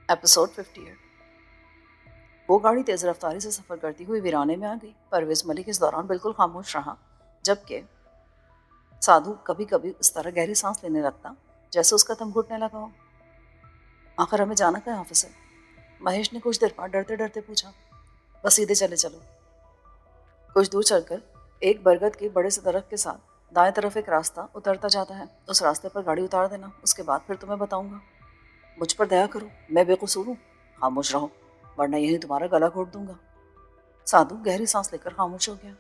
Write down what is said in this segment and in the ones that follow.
Episode 58। वो गाड़ी तेज रफ्तारी से सफर करती हुई वीराने में आ गई। परवेज मलिक इस दौरान बिल्कुल खामोश रहा, जबकि साधु कभी कभी इस तरह गहरी सांस लेने लगता जैसे उसका दम घुटने लगा हो। आखिर हमें जाना कहाँ ऑफिस है? महेश ने कुछ देर बाद डरते डरते पूछा। बस सीधे चले चलो। कुछ दूर चलकर एक बरगद के बड़े से दरख्त के साथ दाएं तरफ एक रास्ता उतरता जाता है। उस रास्ते पर गाड़ी उतार देना, उसके बाद फिर तुम्हें बताऊंगा। मुझ पर दया करो, मैं बेकसूर हूँ। खामोश रहो, वरना यही तुम्हारा गला घोट दूंगा। साधु गहरी सांस लेकर खामोश हो गया।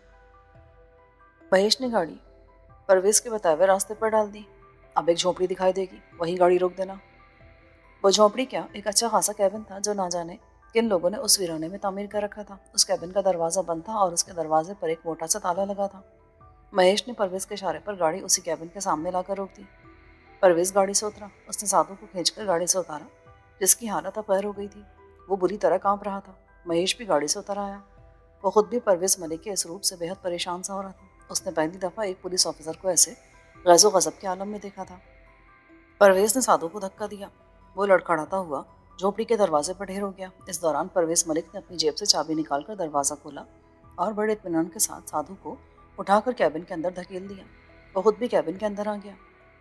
महेश ने गाड़ी परवेज के बताए हुए रास्ते पर डाल दी। अब एक झोपड़ी दिखाई देगी, वहीं गाड़ी रोक देना। वो झोपड़ी क्या, एक अच्छा खासा कैबिन था जो ना जाने किन लोगों ने उस वीराने में तामीर कर रखा था। उस कैबिन का दरवाजा बंद था और उसके दरवाजे पर एक मोटा सा ताला लगा था। महेश ने परवेज के इशारे पर गाड़ी उसी कैबिन के सामने लाकर रोक दी। परवेज गाड़ी से उतरा। उसने साधु को खींचकर गाड़ी से उतारा, जिसकी हालत अब पैर हो गई थी। वो बुरी तरह कांप रहा था। महेश भी गाड़ी से उतर आया। वो खुद भी परवेज मलिक के इस रूप से बेहद परेशान सा हो रहा था। उसने पहली दफा एक पुलिस ऑफिसर को ऐसे गैज़ो गजब के आलम में देखा था। परवेज ने साधु को धक्का दिया। वो लड़खड़ाता हुआ झोपड़ी के दरवाजे पर ढेर हो गया। इस दौरान परवेज मलिक ने अपनी जेब से चाबी निकालकर दरवाज़ा खोला और बड़े इत्मीनान के साथ साधु को उठाकर कैबिन के अंदर धकेल दिया। वो खुद भी कैबिन के अंदर आ गया।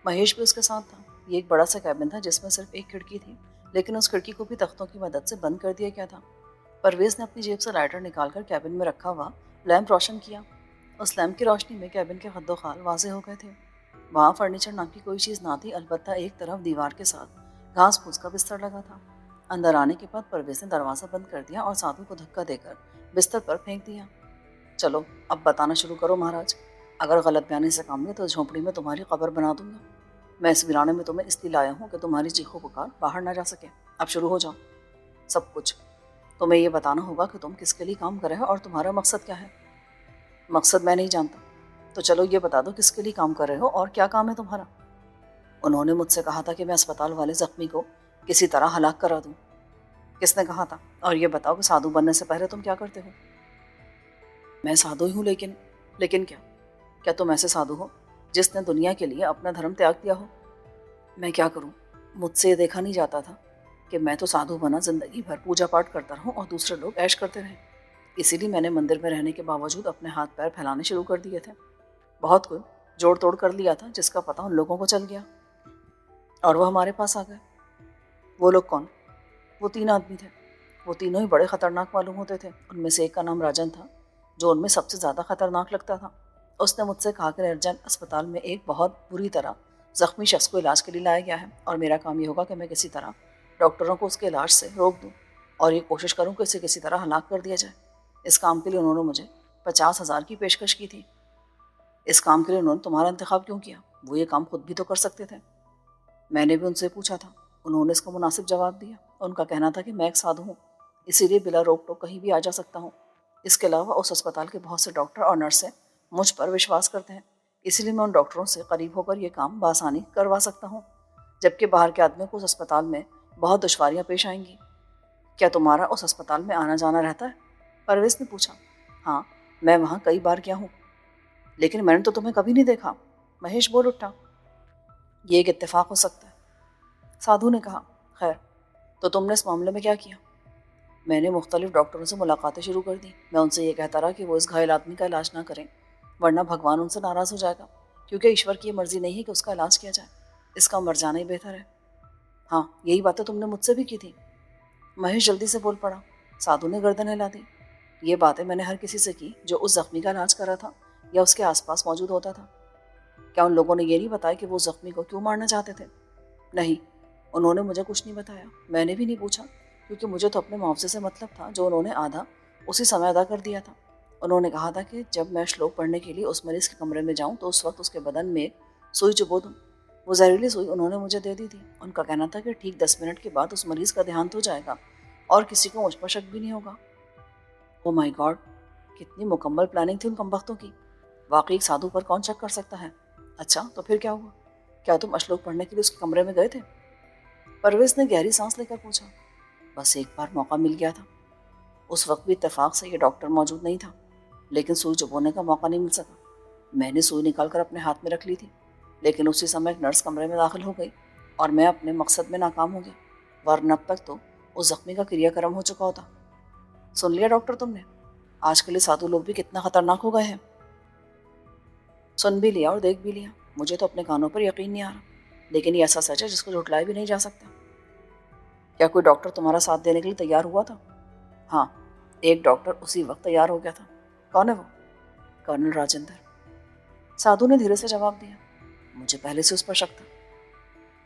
महेश भी उसके साथ था। ये एक बड़ा सा कैबिन था जिसमें सिर्फ एक खिड़की थी, लेकिन उस खिड़की को भी तख्तों की मदद से बंद कर दिया गया था। परवेज ने अपनी जेब से लाइटर निकालकर कैबिन में रखा हुआ लैंप रोशन किया। उस लैंप की रोशनी में कैबिन के खद्दोखाल वाजे हो गए थे। वहाँ फर्नीचर नाम की कोई चीज़ ना थी, अलबत्ता एक तरफ दीवार के साथ घास फूस का बिस्तर लगा था। अंदर आने के बाद परवेज ने दरवाज़ा बंद कर दिया और साधु को धक्का देकर बिस्तर पर फेंक दिया। चलो अब बताना शुरू करो महाराज। अगर गलत बयानी से काम लिया तो झोंपड़ी में तुम्हारी कब्र बना दूंगा। मैं इस वीराने में तुम्हें इसलिए लाया हूँ कि तुम्हारी चीखों पुकार बाहर ना जा सके। अब शुरू हो जाओ। सब कुछ तुम्हें ये बताना होगा कि तुम किसके लिए काम कर रहे हो और तुम्हारा मकसद क्या है। मकसद मैं नहीं जानता, तो चलो ये बता दो किसके लिए काम कर रहे हो और क्या काम है तुम्हारा। उन्होंने मुझसे कहा था कि मैं अस्पताल वाले जख्मी को किसी तरह हलाक करा दूं। किसने कहा था? और ये बताओ कि साधु बनने से पहले तुम क्या करते हो। मैं साधु ही हूँ, लेकिन क्या क्या तुम ऐसे साधु हो जिसने दुनिया के लिए अपना धर्म त्याग दिया हो? मैं क्या करूं? मुझसे ये देखा नहीं जाता था कि मैं तो साधु बना जिंदगी भर पूजा पाठ करता रहूं और दूसरे लोग ऐश करते रहें। इसीलिए मैंने मंदिर में रहने के बावजूद अपने हाथ पैर फैलाने शुरू कर दिए थे। बहुत कुछ जोड़ तोड़ कर लिया था जिसका पता उन लोगों को चल गया और वो हमारे पास आ गए। वो लोग कौन? वो 3 आदमी थे। वो तीनों ही बड़े खतरनाक मालूम होते थे। उनमें से एक का नाम राजन था, जो उनमें सबसे ज़्यादा खतरनाक लगता था। उसने मुझसे कहा कि निर्जन अस्पताल में एक बहुत बुरी तरह जख्मी शख्स को इलाज के लिए लाया गया है और मेरा काम ये होगा कि मैं किसी तरह डॉक्टरों को उसके इलाज से रोक दूँ और ये कोशिश करूँ कि इसे किसी तरह हलाक कर दिया जाए। इस काम के लिए उन्होंने मुझे 50,000 की पेशकश की थी। इस काम के लिए उन्होंने तुम्हारा इंतखाब क्यों किया? वो ये काम खुद भी तो कर सकते थे। मैंने भी उनसे पूछा था, उन्होंने इसका मुनासिब जवाब दिया। उनका कहना था कि मैं एक साधु हूँ, इसीलिए बिला रोक टोक कहीं भी आ जा सकता हूँ। इसके अलावा उस अस्पताल के बहुत से डॉक्टर और नर्सें मुझ पर विश्वास करते हैं, इसीलिए मैं उन डॉक्टरों से करीब होकर ये काम बआसानी करवा सकता हूँ, जबकि बाहर के आदमियों को उस अस्पताल में बहुत दुश्वारियाँ पेश आएंगी। क्या तुम्हारा उस अस्पताल में आना जाना रहता है? परवेज ने पूछा। हाँ, मैं वहाँ कई बार गया हूँ, लेकिन मैंने तो तुम्हें कभी नहीं देखा। महेश बोल उठा। ये एक इत्तेफाक हो सकता है, साधु ने कहा। खैर, तो तुमने इस मामले में क्या किया? मैंने मुख्तलिफ डॉक्टरों से मुलाकातें शुरू कर दी। मैं उनसे ये कहता रहा कि वो इस घायल आदमी का इलाज ना करें, वरना भगवान उनसे नाराज़ हो जाएगा, क्योंकि ईश्वर की ये मर्जी नहीं है कि उसका इलाज किया जाए। इसका मर जाना ही बेहतर है। हाँ, यही बातें तुमने मुझसे भी की थी। महेश जल्दी से बोल पड़ा। साधु ने गर्दन हिला दी। ये बातें मैंने हर किसी से की जो उस जख्मी का इलाज कर रहा था या उसके आसपास मौजूद होता था। क्या उन लोगों ने ये नहीं बताया कि वो जख्मी को क्यों मारना चाहते थे? नहीं, उन्होंने मुझे कुछ नहीं बताया। मैंने भी नहीं पूछा, क्योंकि मुझे तो अपने मुआवजे से मतलब था, जो उन्होंने आधा उसी समय अदा कर दिया था। उन्होंने कहा था कि जब मैं श्लोक पढ़ने के लिए उस मरीज़ के कमरे में जाऊं तो उस वक्त उसके बदन में एक सुई चुबो दूँ। वो जहरीली सुई उन्होंने मुझे दे दी थी। उनका कहना था कि ठीक 10 मिनट के बाद उस मरीज़ का देहांत हो जाएगा और किसी को मुझ पर शक भी नहीं होगा। ओ माय गॉड, कितनी मुकम्मल प्लानिंग थी उन कमबख्तों की। वाकई एक साधु पर कौन शक कर सकता है? अच्छा, तो फिर क्या हुआ? क्या तुम अश्लोक पढ़ने के लिए उसके कमरे में गए थे? परवेज ने गहरी सांस लेकर पूछा। बस एक बार मौका मिल गया था। उस वक्त भी इत्तेफाक से ये डॉक्टर मौजूद नहीं था, लेकिन सुई चुभोने का मौका नहीं मिल सका। मैंने सुई निकालकर अपने हाथ में रख ली थी, लेकिन उसी समय एक नर्स कमरे में दाखिल हो गई और मैं अपने मकसद में नाकाम हो गया। वरना अब तक तो उस जख्मी का क्रियाक्रम हो चुका होता। सुन लिया डॉक्टर तुमने, आजकल ये साधु लोग भी कितना खतरनाक हो गए हैं। सुन भी लिया और देख भी लिया, मुझे तो अपने कानों पर यकीन नहीं आ रहा, लेकिन ये ऐसा सच है जिसको झुठलाया भी नहीं जा सकता। क्या कोई डॉक्टर तुम्हारा साथ देने के लिए तैयार हुआ था? हाँ, एक डॉक्टर उसी वक्त तैयार हो गया था। कौन है वो? कर्नल राजेंद्र। साधु ने धीरे से जवाब दिया। मुझे पहले से उस पर शक था।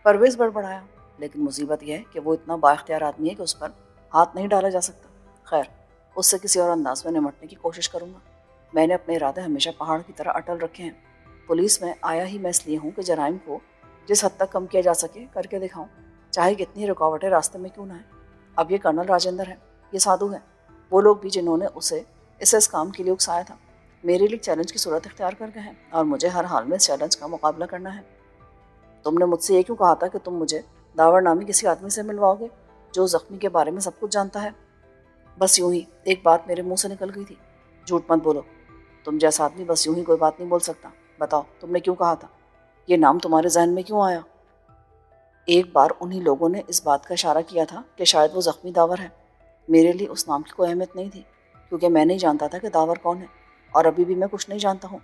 परवेज बड़बड़ाया, लेकिन मुसीबत यह है कि वो इतना बाइख्तियार आदमी है कि उस पर हाथ नहीं डाला जा सकता। खैर, उससे किसी और अंदाज में निपटने की कोशिश करूंगा। मैंने अपने इरादे हमेशा पहाड़ की तरह अटल रखे हैं। पुलिस में आया ही मैं इसलिए हूँ कि जराइम को जिस हद तक कम किया जा सके करके दिखाऊं, चाहे कितनी रुकावटें रास्ते में क्यों ना है। अब ये कर्नल राजेंद्र है, ये साधु है, वो लोग भी जिन्होंने उसे इस काम के लिए उकसाया था, मेरे लिए चैलेंज की सूरत इख्तियार कर गए हैं और मुझे हर हाल में इस चैलेंज का मुकाबला करना है। तुमने मुझसे ये क्यों कहा था कि तुम मुझे दावर नामी किसी आदमी से मिलवाओगे जो जख्मी के बारे में सब कुछ जानता है? बस यूं ही एक बात मेरे मुंह से निकल गई थी। झूठ मत बोलो, तुम जैसा आदमी बस यूं ही कोई बात नहीं बोल सकता। बताओ, तुमने क्यों कहा था? ये नाम तुम्हारे जहन में क्यों आया? एक बार उन्हीं लोगों ने इस बात का इशारा किया था कि शायद वो जख्मी दावर है। मेरे लिए उस नाम की कोई अहमियत नहीं थी, क्योंकि मैं नहीं जानता था कि दावर कौन है, और अभी भी मैं कुछ नहीं जानता हूँ।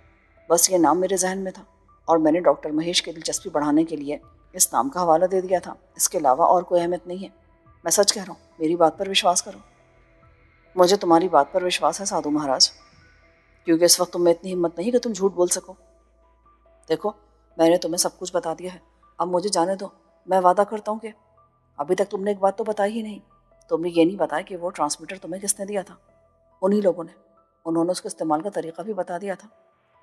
बस ये नाम मेरे जहन में था और मैंने डॉक्टर महेश की दिलचस्पी बढ़ाने के लिए इस नाम का हवाला दे दिया था। इसके अलावा और कोई अहमियत नहीं है। मैं सच कह रहा हूँ, मेरी बात पर विश्वास करो। मुझे तुम्हारी बात पर विश्वास है साधु महाराज, क्योंकि इस वक्त तुम में इतनी हिम्मत नहीं कि तुम झूठ बोल सको। देखो, मैंने तुम्हें सब कुछ बता दिया है, अब मुझे जाने दो। मैं वादा करता हूँ कि अभी तक तुमने एक बात तो बताई ही नहीं। तुमने ये नहीं बताया कि वो ट्रांसमीटर तुम्हें किसने दिया था? उन्हीं लोगों ने। उन्होंने उसके इस्तेमाल का तरीका भी बता दिया था।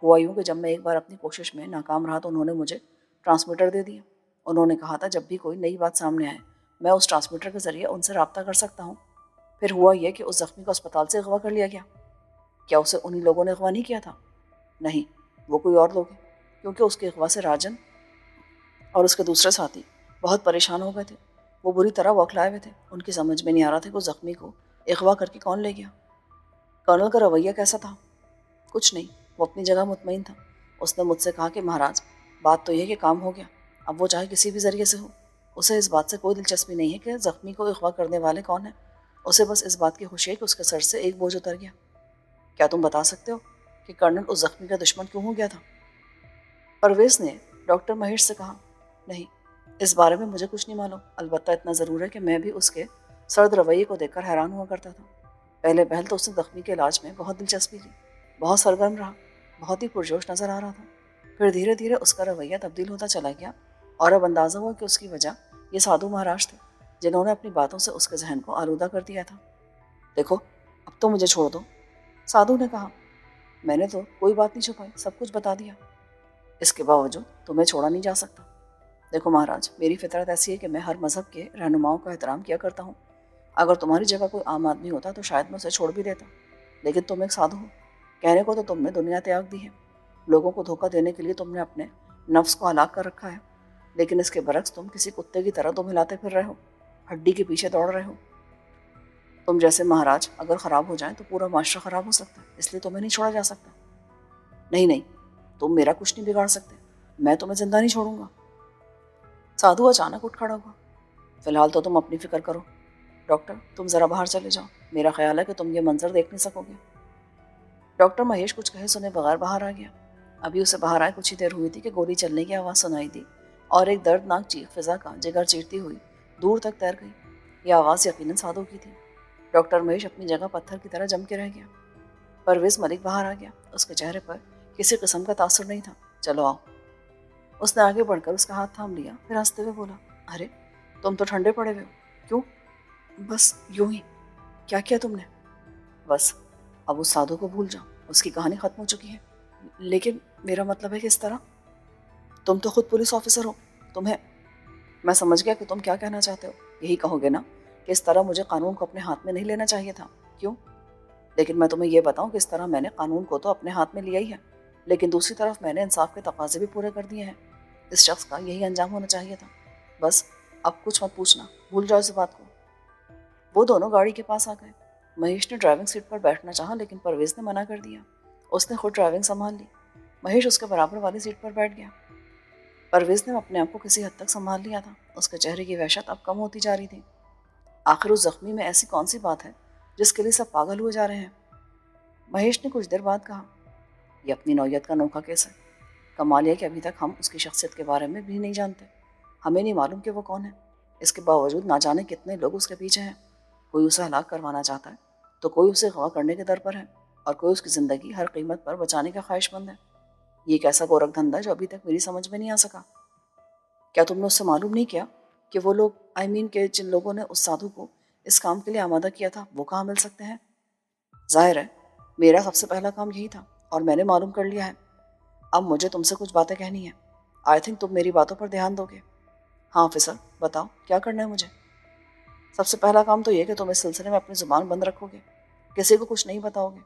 हुआ यूँ कि जब मैं एक बार अपनी कोशिश में नाकाम रहा तो उन्होंने मुझे ट्रांसमीटर दे दिया। उन्होंने कहा था जब भी कोई नई बात सामने आए मैं उस ट्रांसमीटर के ज़रिए उनसे रब्ता कर सकता हूँ। फिर हुआ यह कि उस जख्मी को अस्पताल से अगवा कर लिया गया। क्या उसे उन्हीं लोगों ने अगवा नहीं किया था? नहीं, वो कोई और लोग हैं, क्योंकि उसके अगवा से राजन और उसके दूसरे साथी बहुत परेशान हो गए थे। वो बुरी तरह बौखलाए हुए थे। उनकी समझ में नहीं आ रहा था कि उस जख्मी को अगवा करके कौन ले गया। कर्नल का रवैया कैसा था? कुछ नहीं, वो अपनी जगह मुतमईन था। उसने मुझसे कहा कि महाराज, बात तो यह कि काम हो गया, अब वो चाहे किसी भी ज़रिए से हो। उसे इस बात से कोई दिलचस्पी नहीं है कि जख्मी को अगवा करने वाले कौन है। उसे बस इस बात की खुशी है कि उसके सर से एक बोझ उतर गया। क्या तुम बता सकते हो कि कर्नल उस जख्मी का दुश्मन क्यों हो गया था? परवेज ने डॉक्टर महेश से कहा। नहीं, इस बारे में मुझे कुछ नहीं मालूम। अलबत्ता इतना ज़रूर है कि मैं भी उसके सर्द रवैये को देखकर हैरान हुआ करता था। पहले पहल तो उसने जख्मी के इलाज में बहुत दिलचस्पी ली, बहुत सरगर्म रहा, बहुत ही पुरजोश नज़र आ रहा था। फिर धीरे धीरे उसका रवैया तब्दील होता चला गया और अब अंदाज़ा हुआ कि उसकी वजह ये साधु महाराज थे, जिन्होंने अपनी बातों से उसके जहन को आलूदा कर दिया था। देखो, अब तो मुझे छोड़ दो, साधु ने कहा। मैंने तो कोई बात नहीं छुपाई, सब कुछ बता दिया। इसके बावजूद तुम्हें छोड़ा नहीं जा सकता। देखो महाराज, मेरी फितरत ऐसी है कि मैं हर मज़हब के रहनुमाओं का एहतराम किया करता हूँ। अगर तुम्हारी जगह कोई आम आदमी होता तो शायद मैं उसे छोड़ भी देता, लेकिन तुम एक साधु हो। कहने को तो तुमने दुनिया त्याग दी है, लोगों को धोखा देने के लिए तुमने अपने नफ्स को हलाक कर रखा है, लेकिन इसके बरक्स तुम किसी कुत्ते की तरह तुम हिलाते फिर रहे हो, हड्डी के पीछे दौड़ रहे हो। तुम जैसे महाराज अगर ख़राब हो जाए तो पूरा माशरा ख़राब हो सकता है, इसलिए तुम्हें नहीं छोड़ा जा सकता। नहीं नहीं, तुम मेरा कुछ नहीं बिगाड़ सकते, मैं तुम्हें जिंदा नहीं छोड़ूंगा। साधु अचानक उठ खड़ा हुआ। फिलहाल तो तुम अपनी फिक्र करो। डॉक्टर, तुम ज़रा बाहर चले जाओ, मेरा ख्याल है कि तुम ये मंजर देख नहीं सकोगे। डॉक्टर महेश कुछ कहे सुने बगैर बाहर आ गया। अभी उसे बाहर आए कुछ ही देर हुई थी कि गोली चलने की आवाज़ सुनाई दी और एक दर्दनाक चीख फिजा का जिगर चीरती हुई दूर तक तैर गई। यह आवाज़ यकीनन साधु की थी। डॉक्टर महेश अपनी जगह पत्थर की तरह जम के रह गया। परवेज मलिक बाहर आ गया। उसके चेहरे पर किसी किस्म का तासुर नहीं था। चलो आओ। उसने आगे बढ़कर उसका हाथ थाम लिया, फिर हंसते हुए बोला, अरे तुम तो ठंडे पड़े हुए हो, क्यों? बस यूं ही। क्या किया तुमने? बस अब उस साधु को भूल जाओ, उसकी कहानी खत्म हो चुकी है। लेकिन मेरा मतलब है कि इस तरह, तुम तो खुद पुलिस ऑफिसर हो, तुम्हें। मैं समझ गया कि तुम क्या कहना चाहते हो। यही कहोगे ना कि इस तरह मुझे कानून को अपने हाथ में नहीं लेना चाहिए था, क्यों? लेकिन मैं तुम्हें यह बताऊं कि इस तरह मैंने कानून को तो अपने हाथ में लिया ही है, लेकिन दूसरी तरफ मैंने इंसाफ के तकाजे भी पूरे कर दिए हैं। इस शख्स का यही अंजाम होना चाहिए था। बस अब कुछ मत पूछना, भूल जाओ इस बात को। वो दोनों गाड़ी के पास आ गए। महेश ने ड्राइविंग सीट पर बैठना चाहा, लेकिन परवेज ने मना कर दिया। उसने खुद ड्राइविंग संभाल ली। महेश उसके बराबर वाली सीट पर बैठ गया। परवेज ने अपने आप को किसी हद तक संभाल लिया था। उसके चेहरे की वहशत अब कम होती जा रही थी। آخر اس زخمی میں ایسی کون سی بات ہے جس کے لیے سب پاگل ہوئے جا رہے ہیں؟ مہیش نے کچھ دیر بعد کہا، یہ اپنی نوعیت کا انوکھا کیس ہے۔ کمال یہ کہ ابھی تک ہم اس کی شخصیت کے بارے میں بھی نہیں جانتے۔ ہمیں نہیں معلوم کہ وہ کون ہے۔ اس کے باوجود نہ جانے کتنے لوگ اس کے پیچھے ہیں۔ کوئی اسے ہلاک کروانا چاہتا ہے تو کوئی اسے اغوا کرنے کے در پر ہے، اور کوئی اس کی زندگی ہر قیمت پر بچانے کا خواہش مند ہے۔ یہ ایک ایسا گورکھ دھندا ہے جو ابھی تک میری سمجھ میں نہیں آ سکا۔ کیا تم نے اس سے معلوم نہیں کیا کہ وہ لوگ کہ جن لوگوں نے اس سادھو کو اس کام کے لیے آمادہ کیا تھا وہ کہاں مل سکتے ہیں؟ ظاہر ہے میرا سب سے پہلا کام یہی تھا اور میں نے معلوم کر لیا ہے۔ اب مجھے تم سے کچھ باتیں کہنی ہیں۔ آئی تھنک تم میری باتوں پر دھیان دو گے۔ ہاں آفیسر، بتاؤ کیا کرنا ہے مجھے؟ سب سے پہلا کام تو یہ کہ تم اس سلسلے میں اپنی زبان بند رکھو گے، کسی کو کچھ نہیں بتاؤ گے۔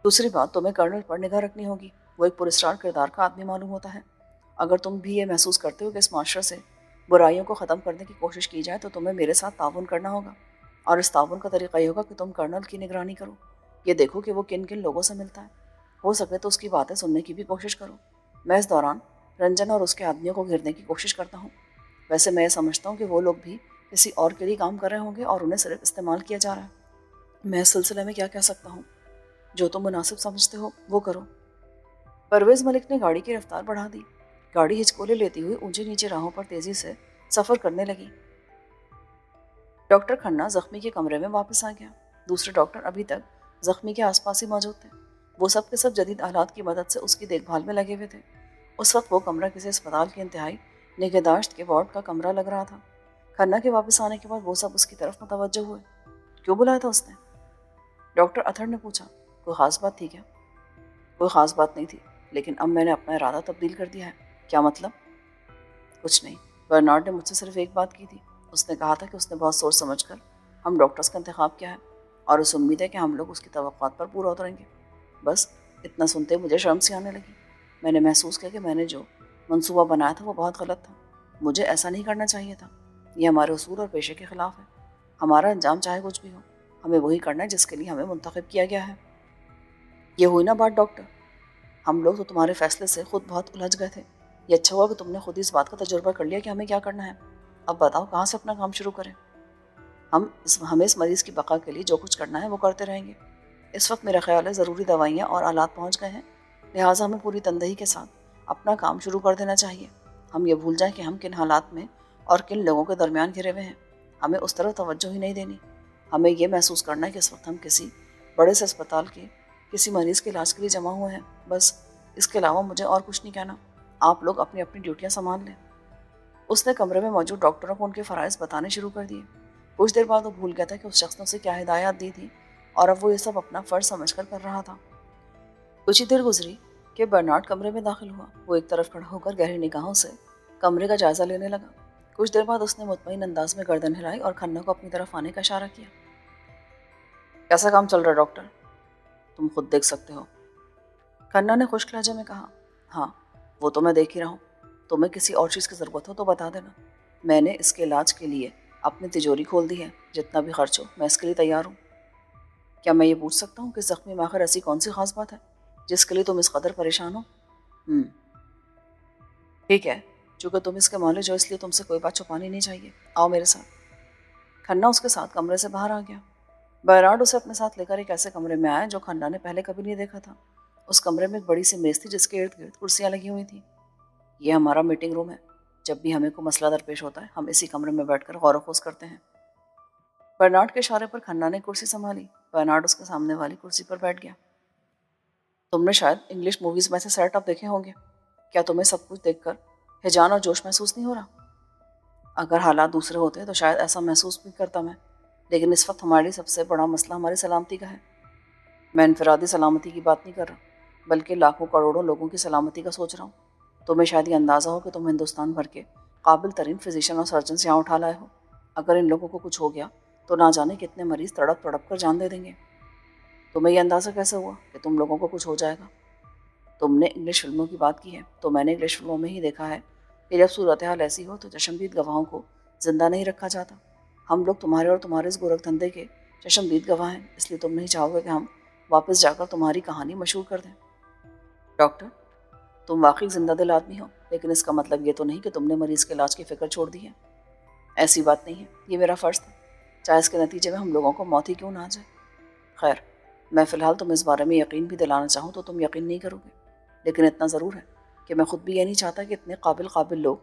دوسری بات، تمہیں کرنل پر نگاہ رکھنی ہوگی۔ وہ ایک پراسرار کردار کا آدمی معلوم ہوتا ہے۔ اگر تم بھی یہ محسوس کرتے ہو کہ اس معاشرے سے برائیوں کو ختم کرنے کی کوشش کی جائے تو تمہیں میرے ساتھ تعاون کرنا ہوگا، اور اس تعاون کا طریقہ یہ ہوگا کہ تم کرنل کی نگرانی کرو، یہ دیکھو کہ وہ کن کن لوگوں سے ملتا ہے، ہو سکے تو اس کی باتیں سننے کی بھی کوشش کرو۔ میں اس دوران رنجن اور اس کے آدمیوں کو گھیرنے کی کوشش کرتا ہوں۔ ویسے میں یہ سمجھتا ہوں کہ وہ لوگ بھی کسی اور کے لیے کام کر رہے ہوں گے اور انہیں صرف استعمال کیا جا رہا ہے۔ میں اس سلسلے میں کیا کہہ سکتا ہوں؟ جو تم مناسب سمجھتے ہو وہ کرو۔ پرویز ملک نے گاڑی کی رفتار بڑھا دی۔ گاڑی ہچکولے لیتی ہوئی اونچے نیچے راہوں پر تیزی سے سفر کرنے لگی۔ ڈاکٹر کھنہ زخمی کے کمرے میں واپس آ گیا۔ دوسرے ڈاکٹر ابھی تک زخمی کے آس پاس ہی موجود تھے۔ وہ سب کے سب جدید آلات کی مدد سے اس کی دیکھ بھال میں لگے ہوئے تھے۔ اس وقت وہ کمرہ کسی اسپتال کے انتہائی نگہداشت کے وارڈ کا کمرہ لگ رہا تھا۔ کھنہ کے واپس آنے کے بعد وہ سب اس کی طرف متوجہ ہوئے۔ کیوں بلایا تھا اس نے؟ ڈاکٹر اتھر نے پوچھا۔ کوئی خاص بات تھی کیا؟ کوئی خاص بات نہیں تھی، لیکن اب میں نے اپنا ارادہ تبدیل کر دیا ہے۔ کیا مطلب؟ کچھ نہیں، برنارڈ نے مجھ سے صرف ایک بات کی تھی۔ اس نے کہا تھا کہ اس نے بہت سوچ سمجھ کر ہم ڈاکٹرز کا انتخاب کیا ہے، اور اس امید ہے کہ ہم لوگ اس کی توقعات پر پورا اتریں گے۔ بس اتنا سنتے مجھے شرم سی آنے لگی۔ میں نے محسوس کیا کہ میں نے جو منصوبہ بنایا تھا وہ بہت غلط تھا۔ مجھے ایسا نہیں کرنا چاہیے تھا۔ یہ ہمارے اصول اور پیشے کے خلاف ہے۔ ہمارا انجام چاہے کچھ بھی ہو، ہمیں وہی کرنا ہے جس کے لیے ہمیں منتخب کیا گیا ہے۔ یہ ہوئی نا بات ڈاکٹر؟ ہم لوگ تو تمہارے فیصلے سے خود بہت الجھ گئے تھے۔ یہ اچھا ہوا کہ تم نے خود اس بات کا تجربہ کر لیا کہ ہمیں کیا کرنا ہے۔ اب بتاؤ کہاں سے اپنا کام شروع کریں؟ ہمیں اس مریض کی بقا کے لیے جو کچھ کرنا ہے وہ کرتے رہیں گے۔ اس وقت میرا خیال ہے ضروری دوائیاں اور آلات پہنچ گئے ہیں، لہٰذا ہمیں پوری تندہی کے ساتھ اپنا کام شروع کر دینا چاہیے۔ ہم یہ بھول جائیں کہ ہم کن حالات میں اور کن لوگوں کے درمیان گھرے ہوئے ہیں۔ ہمیں اس طرف توجہ ہی نہیں دینی۔ ہمیں یہ محسوس کرنا ہے کہ اس وقت ہم کسی بڑے سے اسپتال کے کسی مریض کے علاج کے لیے جمع ہوئے ہیں، بس۔ اس کے علاوہ مجھے اور کچھ نہیں کہنا۔ آپ لوگ اپنی اپنی ڈیوٹیاں سنبھال لیں۔ اس نے کمرے میں موجود ڈاکٹروں کو ان کے فرائض بتانے شروع کر دیے۔ کچھ دیر بعد وہ بھول گیا تھا کہ اس شخص نے اسے کیا ہدایات دی تھی، اور اب وہ یہ سب اپنا فرض سمجھ کر رہا تھا۔ کچھ ہی دیر گزری کہ برنارڈ کمرے میں داخل ہوا۔ وہ ایک طرف کھڑا ہو کر گہری نگاہوں سے کمرے کا جائزہ لینے لگا۔ کچھ دیر بعد اس نے مطمئن انداز میں گردن ہلائی اور کھنہ کو اپنی طرف آنے کا اشارہ کیا۔ کیسا کام چل رہا ہے ڈاکٹر؟ تم خود دیکھ سکتے ہو، کھنہ نے خشک لہجے میں کہا۔ ہاں وہ تو میں دیکھ ہی رہا ہوں۔ تمہیں کسی اور چیز کی ضرورت ہو تو بتا دینا۔ میں نے اس کے علاج کے لیے اپنی تجوری کھول دی ہے، جتنا بھی خرچ ہو میں اس کے لیے تیار ہوں۔ کیا میں یہ پوچھ سکتا ہوں کہ زخمی میں آخر ایسی کون سی خاص بات ہے جس کے لیے تم اس قدر پریشان ہو؟ ٹھیک ہے، چونکہ تم اس کے مالج ہو اس لیے تم سے کوئی بات چھپانی نہیں چاہیے۔ آؤ میرے ساتھ۔ کھنہ اس کے ساتھ کمرے سے باہر آ گیا۔ برنارڈ اسے اپنے ساتھ لے کر ایک ایسے کمرے میں آیا جو کھنہ نے پہلے کبھی نہیں دیکھا تھا۔ اس کمرے میں ایک بڑی سی میز تھی جس کے ارد گرد کرسیاں لگی ہوئی تھیں۔ یہ ہمارا میٹنگ روم ہے۔ جب بھی ہمیں کوئی مسئلہ درپیش ہوتا ہے ہم اسی کمرے میں بیٹھ کر غور و خوض کرتے ہیں۔ برنارڈ کے اشارے پر کھنہ نے کرسی سنبھالی۔ برنارڈ اس کے سامنے والی کرسی پر بیٹھ گیا۔ تم نے شاید انگلش موویز میں سے سیٹ اپ دیکھے ہوں گے۔ کیا تمہیں سب کچھ دیکھ کر ہیجان اور جوش محسوس نہیں ہو رہا؟ اگر حالات دوسرے ہوتے تو شاید ایسا محسوس بھی کرتا میں، لیکن اس وقت ہمارے سب سے بڑا مسئلہ ہماری سلامتی کا ہے۔ میں انفرادی سلامتی کی بات نہیں کر رہا، بلکہ لاکھوں کروڑوں لوگوں کی سلامتی کا سوچ رہا ہوں۔ تمہیں شاید یہ اندازہ ہو کہ تم ہندوستان بھر کے قابل ترین فزیشین اور سرجنز یہاں اٹھا لائے ہو۔ اگر ان لوگوں کو کچھ ہو گیا تو نہ جانے کتنے مریض تڑپ تڑپ کر جان دے دیں گے۔ تمہیں یہ اندازہ کیسے ہوا کہ تم لوگوں کو کچھ ہو جائے گا؟ تم نے انگلش فلموں کی بات کی ہے، تو میں نے انگلش فلموں میں ہی دیکھا ہے کہ جب صورتحال ایسی ہو تو چشمدید گواہوں کو زندہ نہیں رکھا جاتا۔ ہم لوگ تمہارے اور تمہارے اس گورکھ دھندے کے چشمدید گواہ ہیں، اس لیے تم نہیں چاہو گے کہ ہم واپس جا کر تمہاری کہانی مشہور کر دیں۔ ڈاکٹر، تم واقعی زندہ دل آدمی ہو، لیکن اس کا مطلب یہ تو نہیں کہ تم نے مریض کے علاج کی فکر چھوڑ دی ہے۔ ایسی بات نہیں ہے، یہ میرا فرض تھا۔ چاہے اس کے نتیجے میں ہم لوگوں کو موت ہی کیوں نہ آ جائے۔ خیر، میں فی الحال تم اس بارے میں یقین بھی دلانا چاہوں تو تم یقین نہیں کرو گے، لیکن اتنا ضرور ہے کہ میں خود بھی یہ نہیں چاہتا کہ اتنے قابل لوگ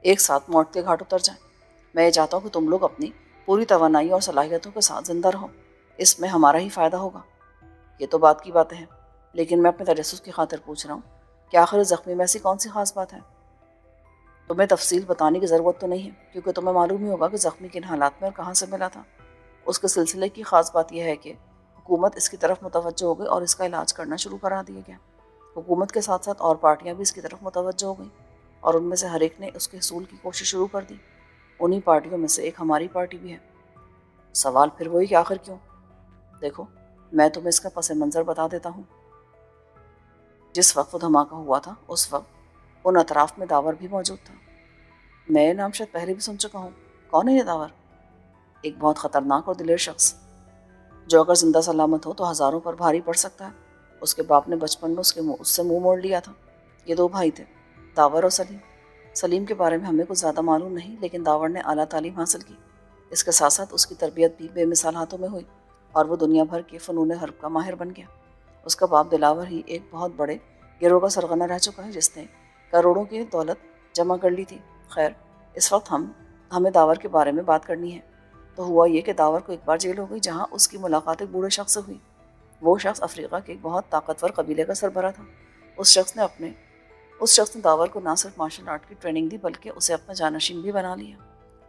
ایک ساتھ موت کے گھاٹ اتر جائیں۔ میں یہ چاہتا ہوں کہ تم لوگ اپنی پوری توانائی اور صلاحیتوں کے ساتھ زندہ رہو، اس میں ہمارا ہی فائدہ ہوگا۔ یہ تو بات کی باتیں ہیں، لیکن میں اپنے تجسس کی خاطر پوچھ رہا ہوں کہ آخر زخمی میں ایسی کون سی خاص بات ہے؟ تمہیں تفصیل بتانے کی ضرورت تو نہیں ہے، کیونکہ تمہیں معلوم ہی ہوگا کہ زخمی کن حالات میں اور کہاں سے ملا تھا۔ اس کے سلسلے کی خاص بات یہ ہے کہ حکومت اس کی طرف متوجہ ہو گئی اور اس کا علاج کرنا شروع کرا دیا گیا۔ حکومت کے ساتھ ساتھ اور پارٹیاں بھی اس کی طرف متوجہ ہو گئیں اور ان میں سے ہر ایک نے اس کے حصول کی کوشش شروع کر دی۔ انہی پارٹیوں میں سے ایک ہماری پارٹی بھی ہے۔ سوال پھر وہی کہ آخر کیوں؟ دیکھو، میں تمہیں اس کا پس منظر بتا دیتا ہوں۔ جس وقت وہ دھماکہ ہوا تھا اس وقت ان اطراف میں داور بھی موجود تھا۔ میں یہ نام شاید پہلے بھی سن چکا ہوں۔ کون ہے یہ داور؟ ایک بہت خطرناک اور دلیر شخص جو اگر زندہ سلامت ہو تو ہزاروں پر بھاری پڑ سکتا ہے۔ اس کے باپ نے بچپن میں اس سے منہ موڑ لیا تھا۔ یہ دو بھائی تھے، داور اور سلیم۔ سلیم کے بارے میں ہمیں کچھ زیادہ معلوم نہیں، لیکن داور نے اعلیٰ تعلیم حاصل کی۔ اس کے ساتھ ساتھ اس کی تربیت بھی بے مثال ہاتھوں میں ہوئی اور وہ دنیا بھر کے فنون حرب کا ماہر بن گیا۔ اس کا باپ دلاور ہی ایک بہت بڑے گروہ کا سرغنہ رہ چکا ہے جس نے کروڑوں کی دولت جمع کر لی تھی۔ خیر، اس وقت ہمیں داور کے بارے میں بات کرنی ہے۔ تو ہوا یہ کہ داور کو ایک بار جیل ہو گئی جہاں اس کی ملاقات ایک بوڑھے شخص سے ہوئی۔ وہ شخص افریقہ کے ایک بہت طاقتور قبیلے کا سربراہ تھا۔ اس شخص نے داور کو نہ صرف مارشل آرٹ کی ٹریننگ دی بلکہ اسے اپنا جانشین بھی بنا لیا۔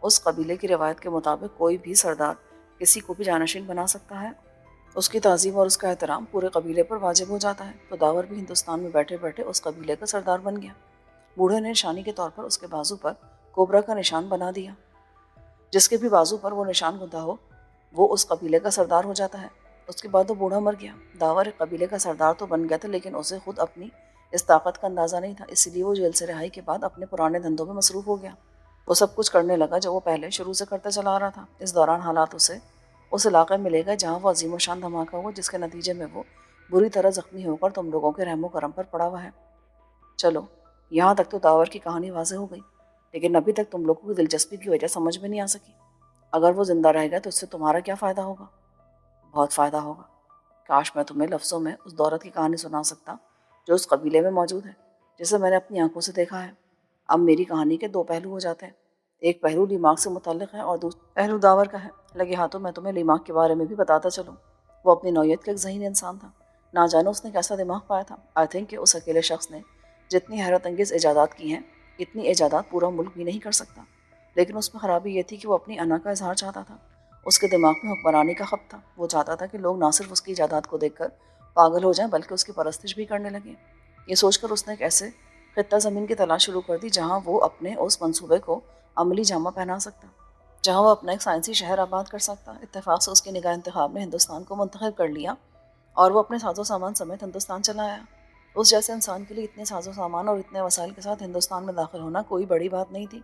اس قبیلے کی روایت کے مطابق کوئی بھی سردار کسی کو بھی جانشین بنا سکتا ہے۔ اس کی تعظیم اور اس کا احترام پورے قبیلے پر واجب ہو جاتا ہے۔ تو داور بھی ہندوستان میں بیٹھے بیٹھے اس قبیلے کا سردار بن گیا۔ بوڑھے نے نشانی کے طور پر اس کے بازو پر کوبرا کا نشان بنا دیا۔ جس کے بھی بازو پر وہ نشان گندھا ہو وہ اس قبیلے کا سردار ہو جاتا ہے۔ اس کے بعد وہ بوڑھا مر گیا۔ داور ایک قبیلے کا سردار تو بن گیا تھا، لیکن اسے خود اپنی اس طاقت کا اندازہ نہیں تھا، اسی لیے وہ جیل سے رہائی کے بعد اپنے پرانے دھندوں میں مصروف ہو گیا۔ وہ سب کچھ کرنے لگا جو وہ پہلے شروع سے کرتا چلا آ رہا تھا۔ اس دوران حالات اسے اس علاقے میں لے گئے جہاں وہ عظیم و شان دھماکہ ہوا، جس کے نتیجے میں وہ بری طرح زخمی ہو کر تم لوگوں کے رحم و کرم پر پڑا ہوا ہے۔ چلو، یہاں تک تو داور کی کہانی واضح ہو گئی، لیکن ابھی تک تم لوگوں کی دلچسپی کی وجہ سمجھ میں نہیں آ سکی۔ اگر وہ زندہ رہ گیا تو اس سے تمہارا کیا فائدہ ہوگا؟ بہت فائدہ ہوگا۔ کاش میں تمہیں لفظوں میں اس دولت کی کہانی سنا سکتا جو اس قبیلے میں موجود ہے، جسے میں نے اپنی آنکھوں سے دیکھا ہے۔ اب میری کہانی کے دو پہلو ہو جاتے ہیں، ایک پہلو لیماک سے متعلق ہے اور دوسرا پہلو داور کا ہے۔ لگے ہاتھوں میں تمہیں لیماک کے بارے میں بھی بتاتا چلوں۔ وہ اپنی نوعیت کا ایک ذہین انسان تھا۔ نہ جانو اس نے کیسا دماغ پایا تھا۔ آئی تھنک کہ اس اکیلے شخص نے جتنی حیرت انگیز ایجادات کی ہیں اتنی ایجادات پورا ملک بھی نہیں کر سکتا۔ لیکن اس میں خرابی یہ تھی کہ وہ اپنی انا کا اظہار چاہتا تھا۔ اس کے دماغ میں حکمرانی کا خب تھا۔ وہ چاہتا تھا کہ لوگ نہ صرف اس کی ایجادات کو دیکھ کر پاگل ہو جائیں بلکہ اس کی پرستش بھی کرنے لگیں۔ یہ سوچ کر اس نے ایک ایسے خطہ زمین کی تلاش شروع کر دی جہاں وہ اپنے اس منصوبے کو عملی جامہ پہنا سکتا، جہاں وہ اپنا ایک سائنسی شہر آباد کر سکتا۔ اتفاق سے اس کی نگاہ انتخاب نے ہندوستان کو منتخب کر لیا اور وہ اپنے ساز و سامان سمیت ہندوستان چلا آیا۔ اس جیسے انسان کے لیے اتنے ساز و سامان اور اتنے وسائل کے ساتھ ہندوستان میں داخل ہونا کوئی بڑی بات نہیں تھی،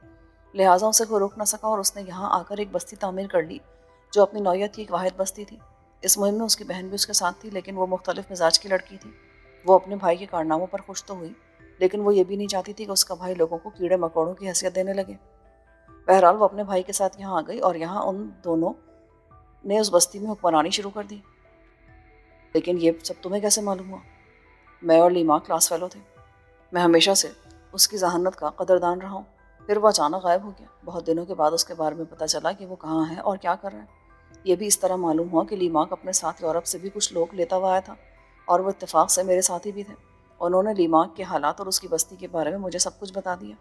لہٰذا اسے کوئی روک نہ سکا اور اس نے یہاں آ کر ایک بستی تعمیر کر لی جو اپنی نوعیت کی ایک واحد بستی تھی۔ اس مہم میں اس کی بہن بھی اس کے ساتھ تھی، لیکن وہ مختلف مزاج کی لڑکی تھی۔ وہ اپنے بھائی کے کارناموں پر خوش تو ہوئی، لیکن وہ یہ بھی نہیں چاہتی تھی کہ اس کا بھائی لوگوں کو کیڑے مکوڑوں کی حیثیت دینے لگے۔ بہرحال وہ اپنے بھائی کے ساتھ یہاں آ گئی اور یہاں ان دونوں نے اس بستی میں حکمرانی شروع کر دی۔ لیکن یہ سب تمہیں کیسے معلوم ہوا؟ میں اور لیما کلاس فیلو تھے۔ میں ہمیشہ سے اس کی ذہانت کا قدردان رہا ہوں۔ پھر وہ اچانک غائب ہو گیا۔ بہت دنوں کے بعد اس کے بارے میں پتہ چلا کہ وہ کہاں ہے اور کیا کر رہا ہے۔ یہ بھی اس طرح معلوم ہوا کہ لیماک اپنے ساتھ یورپ سے بھی کچھ لوگ لیتا ہوا آیا تھا اور وہ اتفاق سے میرے ساتھی بھی تھے۔ انہوں نے لیماک کے حالات اور اس کی بستی کے بارے میں مجھے سب کچھ بتا دیا۔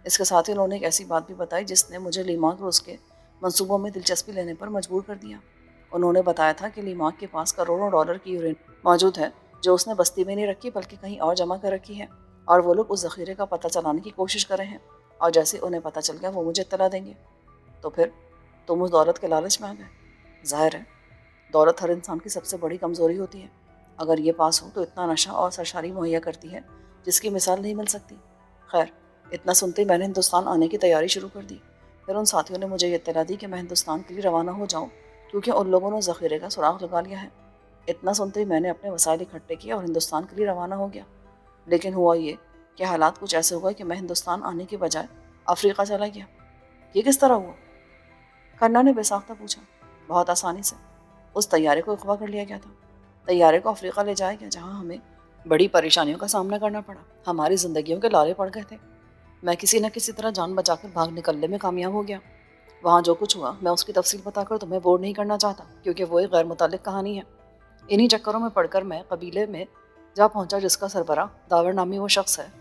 اس کے ساتھ ہی انہوں نے ایک ایسی بات بھی بتائی جس نے مجھے لیماک اور اس کے منصوبوں میں دلچسپی لینے پر مجبور کر دیا۔ انہوں نے بتایا تھا کہ لیماک کے پاس کروڑوں ڈالر کی یورین موجود ہے جو اس نے بستی میں نہیں رکھی بلکہ کہیں اور جمع کر رکھی ہے، اور وہ لوگ اس ذخیرے کا پتہ چلانے کی کوشش کر رہے ہیں، اور جیسے انہیں پتہ چل گیا وہ مجھے اطلاع دیں گے۔ تو پھر تم اس دولت کے لالچ میں آ گئے۔ ظاہر ہے، دولت ہر انسان کی سب سے بڑی کمزوری ہوتی ہے۔ اگر یہ پاس ہو تو اتنا نشہ اور سرشاری مہیا کرتی ہے جس کی مثال نہیں مل سکتی۔ خیر، اتنا سنتے ہی میں نے ہندوستان آنے کی تیاری شروع کر دی۔ پھر ان ساتھیوں نے مجھے یہ اطلاع دی کہ میں ہندوستان کے لیے روانہ ہو جاؤں کیونکہ ان لوگوں نے ذخیرے کا سراغ لگا لیا ہے۔ اتنا سنتے ہی میں نے اپنے وسائل اکٹھے کیے اور ہندوستان کے لیے روانہ ہو گیا۔ لیکن ہوا یہ کہ حالات کچھ ایسے ہوئے کہ میں ہندوستان آنے کے بجائے افریقہ چلا گیا۔ یہ کس طرح ہوا؟ کھنہ نے بے ساختہ پوچھا۔ बहुत आसानी से। उस तैयारे को अगवा कर लिया गया था। तैयारे को अफ्रीका ले जाया गया, जहाँ हमें बड़ी परेशानियों का सामना करना पड़ा। हमारी जिंदगियों के लाले पड़ गए थे। मैं किसी न किसी तरह जान बचाकर भाग निकलने में कामयाब हो गया। वहाँ जो कुछ हुआ मैं उसकी तफसील बताकर तुम्हें बोर नहीं करना चाहता, क्योंकि वो एक गैर मुताल्लिक कहानी है। इन्हीं चक्करों में पढ़कर मैं कबीले में जा पहुंचा जिसका सरबरा दावर नामी वो शख्स है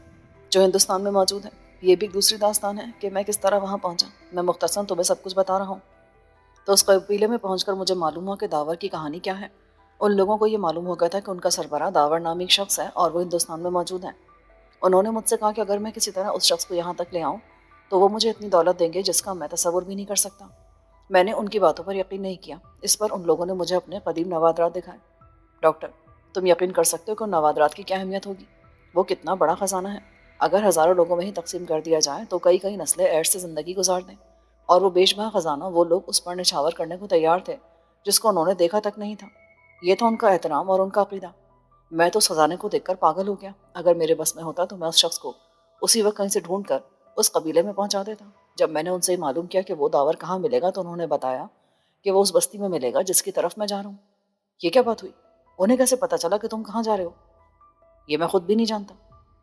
जो हिंदुस्तान में मौजूद है। ये भी एक दूसरी दास्तान है कि मैं किस तरह वहाँ पहुंचा। मैं मुख्तसरन तुम्हें सब कुछ बता रहा हूँ। तो उस कबीले में पहुंचकर मुझे मालूम हुआ कि दावर की कहानी क्या है। उन लोगों को ये मालूम हो गया था कि उनका सरबरा दावर नामी एक शख्स है और वो हिंदुस्तान में मौजूद है। उन्होंने मुझसे कहा कि अगर मैं किसी तरह उस शख्स को यहाँ तक ले आऊँ तो वो मुझे इतनी दौलत देंगे जिसका मैं तसव्वुर भी नहीं कर सकता। मैंने उनकी बातों पर यकीन नहीं किया। इस पर उन लोगों ने मुझे अपने कदीम नवादरात दिखाए। डॉक्टर, तुम यकीन कर सकते हो कि उन नवादरात की क्या अहमियत होगी। वो कितना बड़ा ख़जाना है। अगर हज़ारों लोगों में ही तकसीम कर दिया जाए तो कई कई नस्लें ऐश से ज़िंदगी गुजार दें। और वो बेशबहा ख़जाना वो लोग उस पर निछावर करने को तैयार थे जिसको उन्होंने देखा तक नहीं था। ये था उनका एहतराम और उनका अक़ीदा। मैं तो उस खजाने को देखकर पागल हो गया। अगर मेरे बस में होता तो मैं उस शख्स को उसी वक्त कहीं से ढूंढ कर उस कबीले में पहुंचा देता। जब मैंने उनसे मालूम किया कि वो दावर कहाँ मिलेगा तो उन्होंने बताया कि वो उस बस्ती में मिलेगा जिसकी तरफ मैं जा रहा हूँ। ये क्या बात हुई? उन्हें कैसे पता चला कि तुम कहाँ जा रहे हो? ये मैं खुद भी नहीं जानता।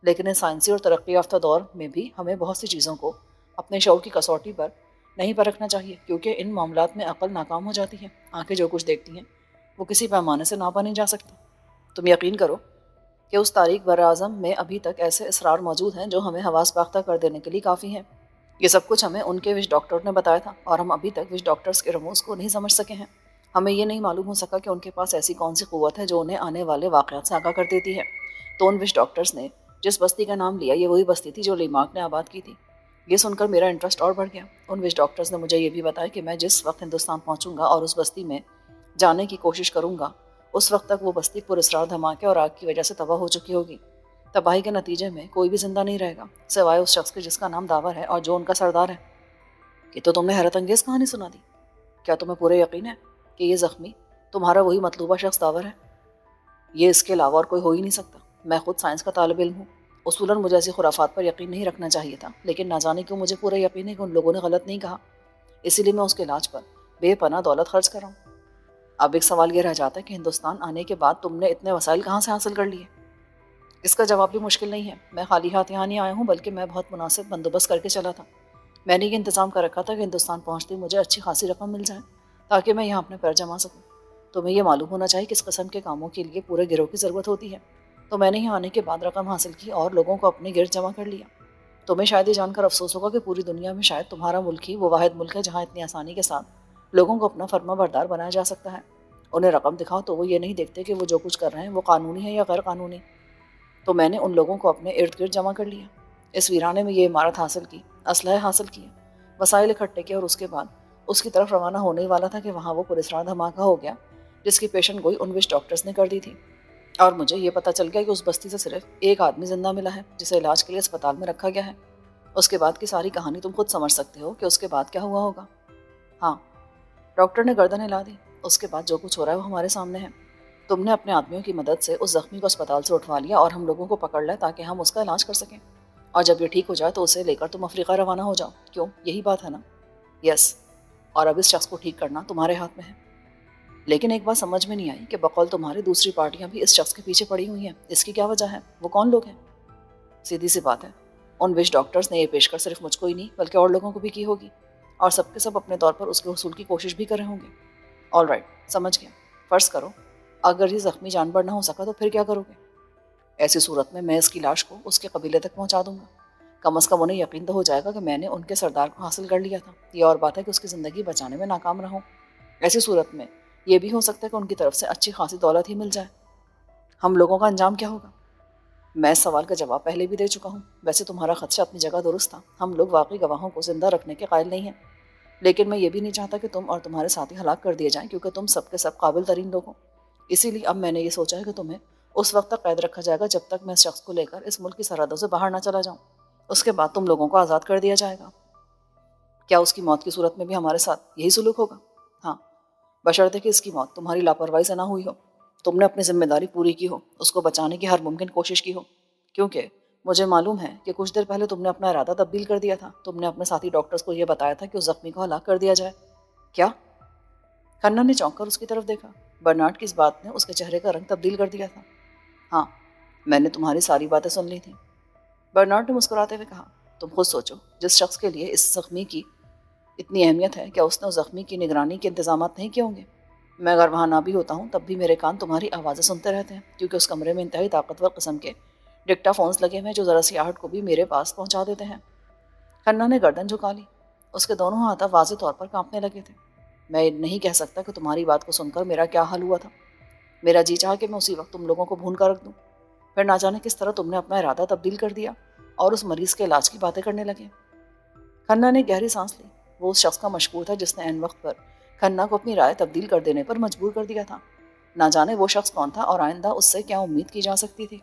लेकिन इस साइंसी और तरक्की याफ्ता दौर में भी हमें बहुत सी चीज़ों को अपने शौर की कसौटी पर नहीं परखना चाहिए, क्योंकि इन मामलात में अक्ल नाकाम हो जाती है। आंखें जो कुछ देखती हैं वो किसी पैमाने से नापा नहीं जा सकता। तुम यकीन करो कि उस तारीख बर-ए-आज़म में अभी तक ऐसे इसरार मौजूद हैं जो हमें हवास बाख्ता कर देने के लिए काफ़ी हैं। ये सब कुछ हमें उनके विश डॉक्टर ने बताया था और हम अभी तक विश डॉक्टर्स के रमूज़ को नहीं समझ सके हैं। हमें ये नहीं मालूम हो सका कि उनके पास ऐसी कौन सी क़ुव्वत है जो उन्हें आने वाले वाक़यात से आगाह कर देती है। तो उन विश डॉक्टर्स ने जिस बस्ती का नाम लिया ये वही बस्ती थी जो लीमार्क ने आबाद की थी। ये सुनकर मेरा इंटरेस्ट और बढ़ गया। उन विश डॉक्टर्स ने मुझे ये भी बताया कि मैं जिस वक्त हिंदुस्तान पहुँचूँगा और उस बस्ती में जाने की कोशिश करूँगा, उस वक्त तक वो बस्ती पुरस्रार धमाके और आग की वजह से तबाह हो चुकी होगी। तबाही के नतीजे में कोई भी जिंदा नहीं रहेगा सिवाय उस शख्स के जिसका नाम दावर है और जो उनका सरदार है। ये तो तुमने हैरत अंगेज कहानी सुना दी। क्या तुम्हें पूरे यकीन है कि ये जख्मी तुम्हारा वही मतलूबा शख्स दावर है? ये इसके अलावा और कोई हो ही नहीं सकता। मैं खुद साइंस का तालिब इल्म हूँ। उसूलन मुझे ऐसी खुराफात पर यकीन नहीं रखना चाहिए था, लेकिन ना जाने क्यों मुझे पूरा यकीन है कि उन लोगों ने गलत नहीं कहा। इसीलिए मैं उसके इलाज पर बेपनाह दौलत खर्च कर रहा हूँ। अब एक सवाल ये रह जाता है कि हिंदुस्तान आने के बाद तुमने इतने वसाइल कहाँ से हासिल कर लिए? इसका जवाब भी मुश्किल नहीं है। मैं खाली हाथ यहाँ नहीं आया हूँ, बल्कि मैं बहुत मुनासिब बंदोबस्त करके चला था। मैंने ये इंतज़ाम कर रखा था कि हिंदुस्तान पहुँचते ही मुझे अच्छी खासी रकम मिल जाए ताकि मैं यहाँ अपने पैर जमा सकूँ। तुम्हें यह मालूम होना चाहिए किस किस्म के कामों के लिए पूरे गिरोह की ज़रूरत होती है। तो मैंने यहाँ आने के बाद रकम हासिल की और लोगों को अपने गिरद जमा कर लिया। तुम्हें शायद ये जानकर अफसोस होगा कि पूरी दुनिया में शायद तुम्हारा मुल्क ही वो वाहिद मुल्क है जहाँ इतनी आसानी के साथ लोगों को अपना फर्मा बरदार बनाया जा सकता है। उन्हें रकम दिखाओ तो वो ये नहीं देखते कि वो जो कुछ कर रहे हैं वो कानूनी है या गैर कानूनी। तो मैंने उन लोगों को अपने इर्द गिर्द जमा कर लिया। इस वीराने में ये इमारत हासिल की, असलहे हासिल किए, वसाइल इकट्ठे किए और उसके बाद उसकी तरफ रवाना होने ही वाला था कि वहाँ वो पुरस्कार धमाका हो गया जिसकी पेशन गोई उन विश डॉक्टर्स ने कर दी थी। और मुझे ये पता चल गया कि उस बस्ती से सिर्फ एक आदमी जिंदा मिला है जिसे इलाज के लिए अस्पताल में रखा गया है। उसके बाद की सारी कहानी तुम खुद समझ सकते हो कि उसके बाद क्या हुआ होगा। हाँ, डॉक्टर ने गर्दन हिला दी। उसके बाद जो कुछ हो रहा है वो हमारे सामने है। तुमने अपने आदमियों की मदद से उस जख्मी को अस्पताल से उठवा लिया और हम लोगों को पकड़ लिया ताकि हम उसका इलाज कर सकें। और जब ये ठीक हो जाए तो उसे लेकर तुम अफ्रीका रवाना हो जाओ। क्यों, यही बात है ना? यस। और अब इस शख्स को ठीक करना तुम्हारे हाथ में है। लेकिन एक बात समझ में नहीं आई कि बकौल तुम्हारी दूसरी पार्टियां भी इस शख्स के पीछे पड़ी हुई हैं। इसकी क्या वजह है? वो कौन लोग हैं? सीधी सी बात है, उन विश डॉक्टर्स ने ये पेशकश सिर्फ मुझको ही नहीं बल्कि और लोगों को भी की होगी और सबके सब अपने तौर पर उसके हसूल की कोशिश भी कर रहे होंगे। ऑल राइट, समझ गया। फ़र्ज़ करो अगर ये ज़ख्मी जानवर ना हो सका तो फिर क्या करोगे? ऐसी सूरत में मैं इसकी लाश को उसके कबीले तक पहुंचा दूंगा। कम अज़ कम उन्हें यकीन तो हो जाएगा कि मैंने उनके सरदार को हासिल कर लिया था। ये और बात है कि उसकी ज़िंदगी बचाने में नाकाम रहा हूँ। ऐसी सूरत में ये भी हो सकता है कि उनकी तरफ से अच्छी खासी दौलत ही मिल जाए। हम लोगों का अंजाम क्या होगा? मैं इस सवाल का जवाब पहले भी दे चुका हूँ। वैसे तुम्हारा खदशा अपनी जगह दुरुस्त था। हम लोग वाकई गवाहों को जिंदा रखने के कायल नहीं हैं, लेकिन मैं ये भी नहीं चाहता कि तुम और तुम्हारे साथी हलाक कर दिए जाएं, क्योंकि तुम सबके सब काबिल तरीन लोग हो। इसीलिए अब मैंने ये सोचा है कि तुम्हें उस वक्त तक कैद रखा जाएगा जब तक मैं इस शख्स को लेकर इस मुल्क की सरहदों से बाहर ना चला जाऊँ। उसके बाद तुम लोगों को आज़ाद कर दिया जाएगा। क्या उसकी मौत की सूरत में भी हमारे साथ यही सुलूक होगा? हाँ, बशर्ते कि इसकी मौत तुम्हारी लापरवाही से ना हुई हो। तुमने अपनी जिम्मेदारी पूरी की हो, उसको बचाने की हर मुमकिन कोशिश की हो। क्योंकि मुझे मालूम है कि कुछ देर पहले तुमने अपना इरादा तब्दील कर दिया था। तुमने अपने साथी डॉक्टर्स को यह बताया था कि उस जख्मी को हलाक कर दिया जाए। क्या? खन्ना ने चौंक कर उसकी तरफ देखा। बर्नार्ड की इस बात ने उसके चेहरे का रंग तब्दील कर दिया था। हाँ, मैंने तुम्हारी सारी बातें सुन ली थी, बर्नार्ड ने मुस्कुराते हुए कहा। तुम खुद सोचो, जिस शख्स के लिए इस जख्मी की इतनी अहमियत है, क्या उसने उस जख्मी की निगरानी के इंतजाम नहीं किए होंगे? मैं अगर वहाँ ना भी होता हूँ तब भी मेरे कान तुम्हारी आवाज़ें सुनते रहते हैं, क्योंकि उस कमरे में इंतहाई ताकतवर किस्म के डिक्टाफोन्स लगे हुए हैं जो ज़रा सी आहट को भी मेरे पास पहुँचा देते हैं। खन्ना ने गर्दन झुका ली। उसके दोनों हाथ वाज़ेह तौर पर कांपने लगे थे। मैं नहीं कह सकता कि तुम्हारी बात को सुनकर मेरा क्या हाल हुआ था। मेरा जी चाहा कि मैं उसी वक्त तुम लोगों को भून कर रख दूँ, फिर ना जाने किस तरह तुमने अपना इरादा तब्दील कर दिया और उस मरीज़ के इलाज की बातें करने लगे। खन्ना ने गहरी सांस ली। वो उस शख्स का मशकूर था जिसने ऐन वक्त पर खन्ना को अपनी राय तब्दील कर देने पर मजबूर कर दिया था। ना जाने वो शख्स कौन था और आइंदा उससे क्या उम्मीद की जा सकती थी।